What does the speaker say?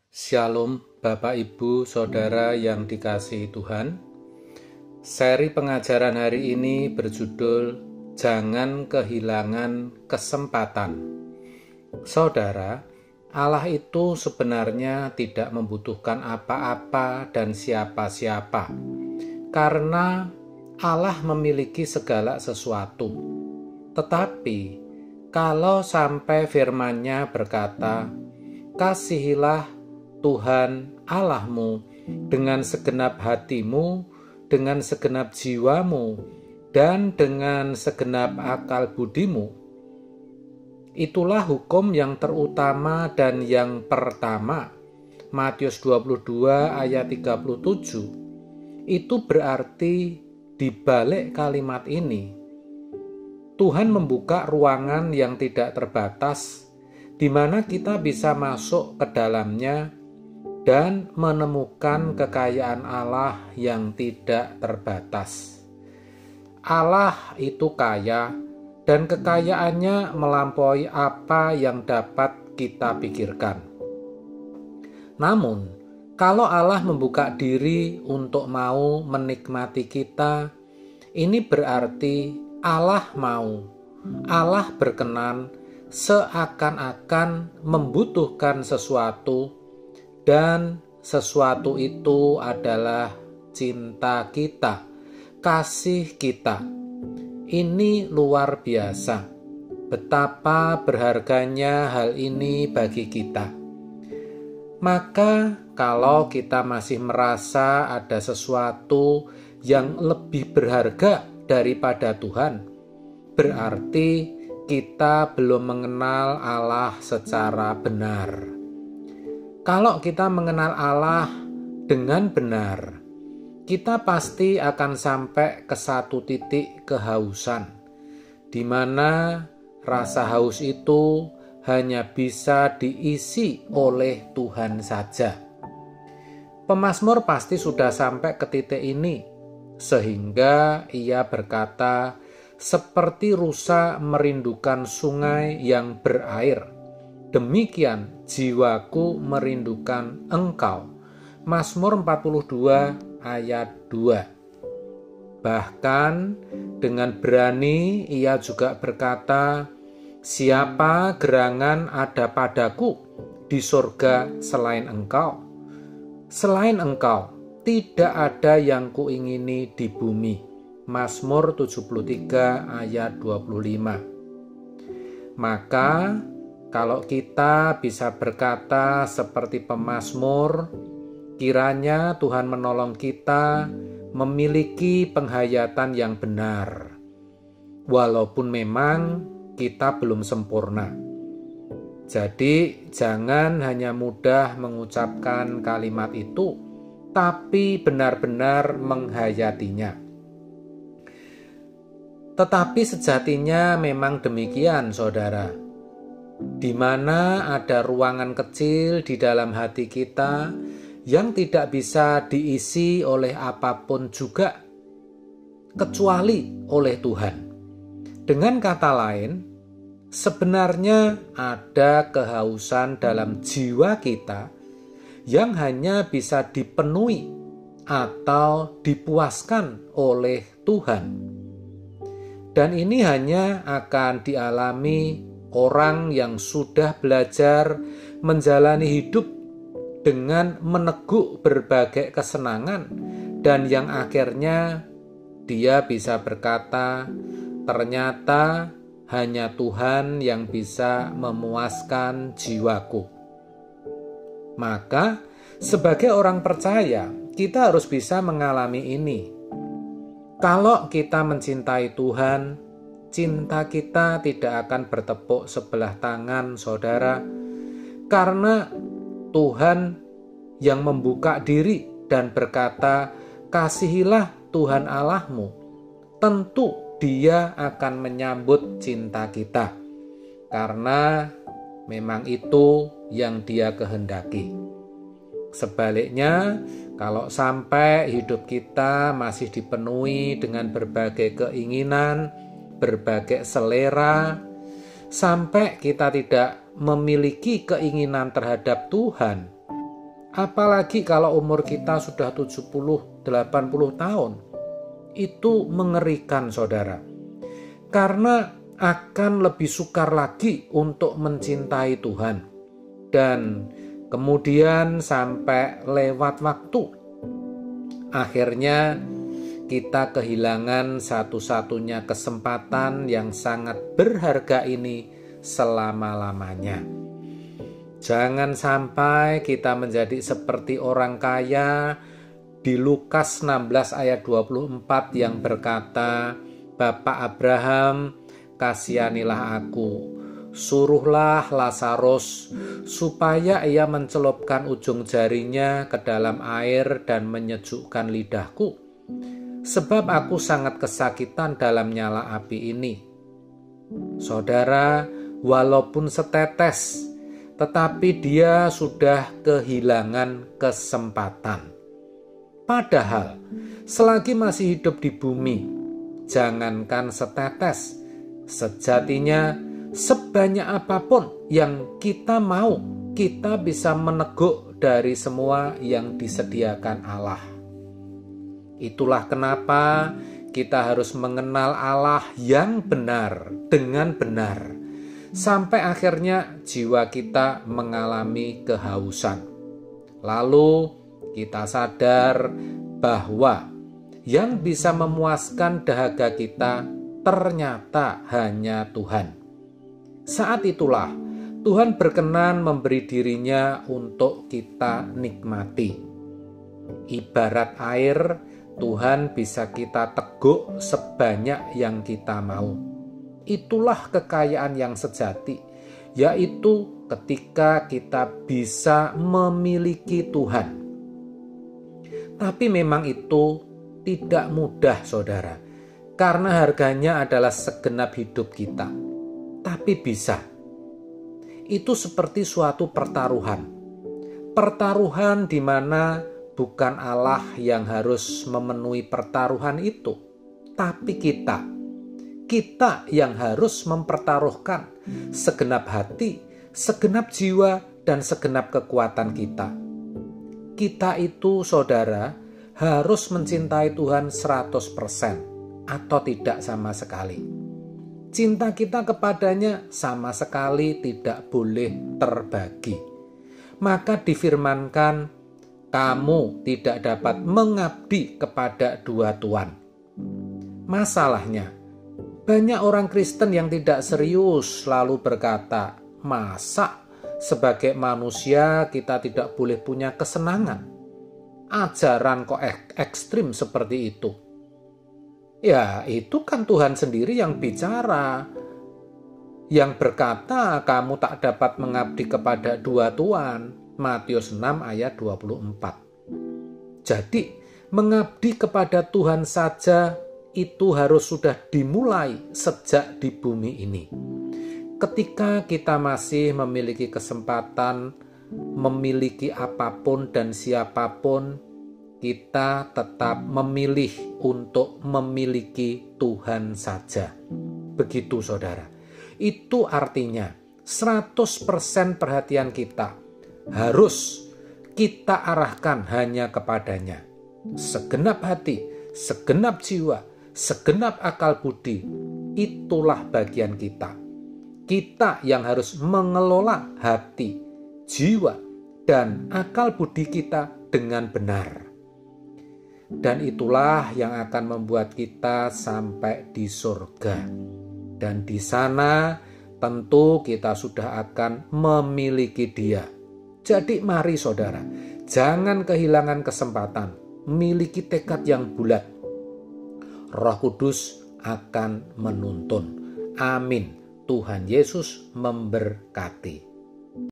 Shalom Bapak Ibu Saudara yang dikasihi Tuhan. Seri pengajaran hari ini berjudul Jangan Kehilangan Kesempatan. Saudara, Allah itu sebenarnya tidak membutuhkan apa-apa dan siapa-siapa, karena Allah memiliki segala sesuatu. Tetapi kalau sampai firman-Nya berkata, "Kasihilah Tuhan Allahmu dengan segenap hatimu, dengan segenap jiwamu, dan dengan segenap akal budimu." Itulah hukum yang terutama dan yang pertama. Matius 22 ayat 37. Itu berarti di balik kalimat ini, Tuhan membuka ruangan yang tidak terbatas, di mana kita bisa masuk ke dalamnya dan menemukan kekayaan Allah yang tidak terbatas. Allah itu kaya, dan kekayaannya melampaui apa yang dapat kita pikirkan. Namun, kalau Allah membuka diri untuk mau menikmati kita, ini berarti Allah mau, Allah berkenan, seakan-akan membutuhkan sesuatu, dan sesuatu itu adalah cinta kita, kasih kita. Ini luar biasa. Betapa berharganya hal ini bagi kita. Maka kalau kita masih merasa ada sesuatu yang lebih berharga daripada Tuhan, berarti kita belum mengenal Allah secara benar. Kalau kita mengenal Allah dengan benar, kita pasti akan sampai ke satu titik kehausan, di mana rasa haus itu hanya bisa diisi oleh Tuhan saja. Pemazmur pasti sudah sampai ke titik ini, sehingga ia berkata, "Seperti rusa merindukan sungai yang berair, demikian jiwaku merindukan Engkau." Mazmur 42 ayat 2. Bahkan dengan berani ia juga berkata, "Siapa gerangan ada padaku di surga selain Engkau? Selain Engkau tidak ada yang kuingini di bumi." Mazmur 73 ayat 25. Maka kalau kita bisa berkata seperti pemazmur, kiranya Tuhan menolong kita memiliki penghayatan yang benar, walaupun memang kita belum sempurna. Jadi jangan hanya mudah mengucapkan kalimat itu, tapi benar-benar menghayatinya. Tetapi sejatinya memang demikian, saudara. Di mana ada ruangan kecil di dalam hati kita yang tidak bisa diisi oleh apapun juga, kecuali oleh Tuhan. Dengan kata lain, sebenarnya ada kehausan dalam jiwa kita yang hanya bisa dipenuhi atau dipuaskan oleh Tuhan. Dan ini hanya akan dialami orang yang sudah belajar menjalani hidup dengan meneguk berbagai kesenangan, dan yang akhirnya dia bisa berkata, "Ternyata hanya Tuhan yang bisa memuaskan jiwaku." Maka sebagai orang percaya, kita harus bisa mengalami ini. Kalau kita mencintai Tuhan, cinta kita tidak akan bertepuk sebelah tangan, saudara, karena Tuhan yang membuka diri dan berkata, "Kasihilah Tuhan Allahmu." Tentu Dia akan menyambut cinta kita, karena memang itu yang Dia kehendaki. Sebaliknya, kalau sampai hidup kita masih dipenuhi dengan berbagai keinginan, berbagai selera, sampai kita tidak memiliki keinginan terhadap Tuhan, Apalagi kalau umur kita sudah 70, 80 tahun. Itu mengerikan, saudara. Karena akan lebih sukar lagi untuk mencintai Tuhan. Dan kemudian sampai lewat waktu, akhirnya kita kehilangan satu-satunya kesempatan yang sangat berharga ini selama-lamanya. Jangan sampai kita menjadi seperti orang kaya di Lukas 16 ayat 24 yang berkata, "Bapak Abraham, kasihanilah aku. Suruhlah Lazarus supaya ia mencelupkan ujung jarinya ke dalam air dan menyejukkan lidahku. Sebab aku sangat kesakitan dalam nyala api ini." Saudara, walaupun setetes, tetapi dia sudah kehilangan kesempatan. Padahal, selagi masih hidup di bumi, jangankan setetes, sejatinya sebanyak apapun yang kita mau, kita bisa meneguk dari semua yang disediakan Allah. Itulah kenapa kita harus mengenal Allah yang benar dengan benar, sampai akhirnya jiwa kita mengalami kehausan. Lalu kita sadar bahwa yang bisa memuaskan dahaga kita ternyata hanya Tuhan. Saat itulah Tuhan berkenan memberi dirinya untuk kita nikmati. Ibarat air, Tuhan bisa kita teguk sebanyak yang kita mau. Itulah kekayaan yang sejati, yaitu ketika kita bisa memiliki Tuhan. Tapi memang itu tidak mudah, saudara, karena harganya adalah segenap hidup kita. Tapi bisa. Itu seperti suatu pertaruhan. Pertaruhan di mana bukan Allah yang harus memenuhi pertaruhan itu, tapi kita yang harus mempertaruhkan segenap hati, segenap jiwa, dan segenap kekuatan kita. Kita itu, saudara, harus mencintai Tuhan 100% atau tidak sama sekali. Cinta kita kepadanya sama sekali tidak boleh terbagi. Maka difirmankan, kamu tidak dapat mengabdi kepada dua tuan. Masalahnya, banyak orang Kristen yang tidak serius lalu berkata, masa sebagai manusia kita tidak boleh punya kesenangan? Ajaran kok ekstrim seperti itu? Ya, itu kan Tuhan sendiri yang bicara, yang berkata kamu tak dapat mengabdi kepada dua tuan. Matius 6 ayat 24. Jadi, mengabdi kepada Tuhan saja itu harus sudah dimulai sejak di bumi ini. Ketika kita masih memiliki kesempatan, memiliki apapun dan siapapun, kita tetap memilih untuk memiliki Tuhan saja. Begitu, saudara. Itu artinya 100% perhatian kita harus kita arahkan hanya kepadanya. Segenap hati, segenap jiwa, segenap akal budi, itulah bagian kita. Kita yang harus mengelola hati, jiwa, dan akal budi kita dengan benar. Dan itulah yang akan membuat kita sampai di surga. Dan di sana tentu kita sudah akan memiliki Dia. Jadi mari saudara, jangan kehilangan kesempatan, miliki tekad yang bulat. Roh Kudus akan menuntun. Amin. Tuhan Yesus memberkati.